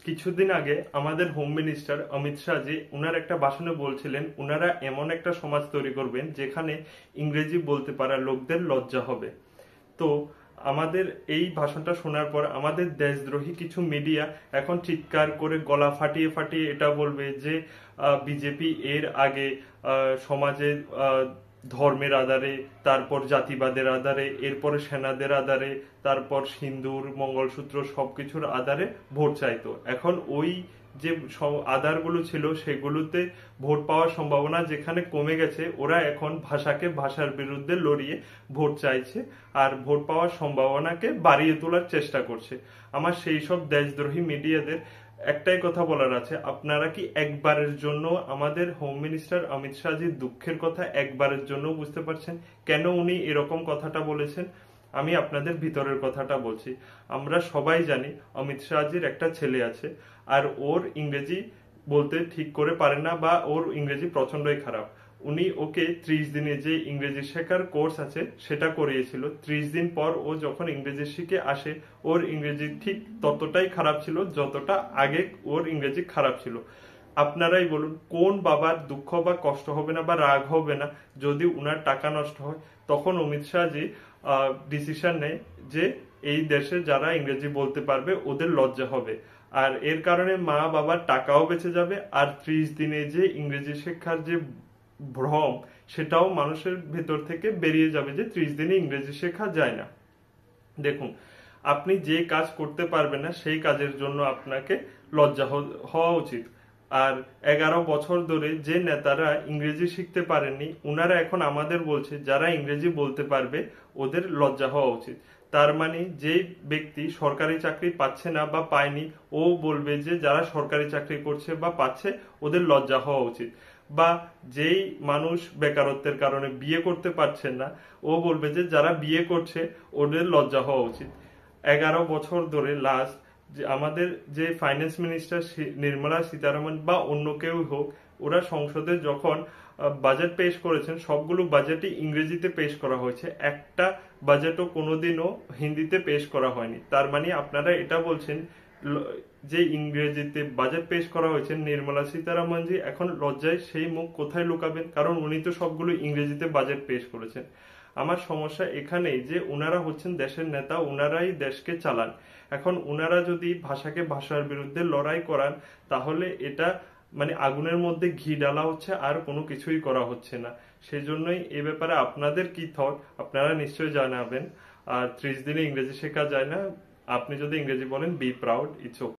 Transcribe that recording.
কিছুদিন আগে আমাদের হোম মিনিস্টার অমিত শাহজি উনার একটা ভাষণে বলছিলেন উনারা এমন একটা সমাজ তৈরি করবেন যেখানে ইংরেজি বলতে পারা লোকদের লজ্জা হবে। তো আমাদের এই ভাষণটা শোনার পর আমাদের দেশদ্রোহী কিছু মিডিয়া এখন চিৎকার করে গলা ফাটিয়ে ফাটিয়ে এটা বলবে যে বিজেপি এর আগে সমাজে ধর্মের আধারে, তারপর জাতিবাদের আধারে, এরপরে সেনাদের আধারে, তারপর সিন্দুর মঙ্গলসূত্র সবকিছুর আধারে ভোট চাইতো। এখন ওই যে আধারগুলো ছিল সেগুলোতে ভোট পাওয়ার সম্ভাবনা যেখানে কমে গেছে, ওরা এখন ভাষাকে ভাষার বিরুদ্ধে লড়িয়ে ভোট চাইছে আর ভোট পাওয়ার সম্ভাবনাকে বাড়িয়ে তোলার চেষ্টা করছে। আমার সেই সব দেশদ্রোহী মিডিয়াদের একটাই কথা বলার আছে, আপনারা কি একবারের জন্য আমাদের হোম মিনিস্টার অমিত শাহজির দুঃখের কথা একবারের জন্য বুঝতে পারছেন কেন উনি এরকম কথাটা বলেছেন? আমি আপনাদের ভিতরের কথাটা বলছি। আমরা সবাই জানি অমিত শাহজির একটা ছেলে আছে আর ওর ইংরেজি বলতে ঠিক করে পারে না বা ওর ইংরেজি প্রচন্ডই খারাপ। উনি ওকে 30 দিনে যে ইংরেজি শেখার কোর্স আছে সেটা করিয়েছিল। 30 দিন পর ও যখন ইংরেজি শিখে আসে ওর ইংরেজি ঠিক ততটাই খারাপ ছিল যতটা আগে ওর ইংরেজি খারাপ ছিল। আপনারাই বলুন কোন বাবার দুঃখ বা কষ্ট হবে না বা রাগ হবে না যদি উনার টাকা নষ্ট হয়? তখন অমিত শাহজি ডিসিশন নেয় যে এই দেশে যারা ইংরেজি বলতে পারবে ওদের লজ্জা হবে, আর এর কারণে মা বাবার টাকাও বেঁচে যাবে আর 30 দিনে যে ইংরেজি শিক্ষার যে ভ্রম সেটাও মানুষের ভেতর থেকে বেরিয়ে যাবে যে 30 দিনে ইংরেজি শেখা যায় না। দেখুন, আপনি যে কাজ করতে পারবেন না সেই কাজের জন্য আপনাকে লজ্জা হওয়া উচিত। আর 11 বছর ধরে যে নেতারা ইংরেজি শিখতে পারেননি উনারা এখন আমাদের বলছে যারা ইংরেজি বলতে পারবে ওদের লজ্জা হওয়া উচিত। তার মানে যে ব্যক্তি সরকারি চাকরি পাচ্ছে না বা পায়নি ও বলবে যে যারা সরকারি চাকরি করছে বা পাচ্ছে ওদের লজ্জা হওয়া উচিত। বা যেই মানুষ বেকারত্বের কারণে বিয়ে করতে পারছেন না ও বলবে যে যারা বিয়ে করছে ওদের লজ্জা হওয়া উচিত। 11 বছর ধরে লাস্ট যে আমাদের যে ফাইন্যান্স মিনিস্টার নির্মলা সীতারামন বা অন্য কেউ হোক, ওরা সংসদে যখন বাজেট পেশ করেছেন সবগুলো বাজেটই ইংরেজিতে পেশ করা হয়েছে, একটা বাজেটও কোনোদিনও হিন্দিতে পেশ করা হয়নি। তার মানে আপনারা এটা বলছেন যে ইংরেজিতে বাজেট পেশ করা হয়েছে, নির্মলা সীতারামনজি এখন লজ্জায় সেই মুখ কোথায় লুকাবেন? কারণ উনি তো সবগুলো ইংরেজিতে বাজেট পেশ করেছেন। আমার সমস্যা এখানেই যে উনারা হচ্ছেন দেশের নেতা, উনারাই দেশকে চালান। এখন উনারা যদি ভাষাকে ভাষার বিরুদ্ধে লড়াই করান তাহলে এটা মানে আগুনের মধ্যে ঘি ডালা হচ্ছে আর কোনো কিছুই করা হচ্ছে না। সেই জন্যই এ ব্যাপারে আপনাদের কি থট আপনারা নিশ্চয়ই জানাবেন। আর 30 দিনে ইংরেজি শেখা যায় না, আপনি যদি ইংরেজি বলেন বি প্রাউড, ইটস ওকে।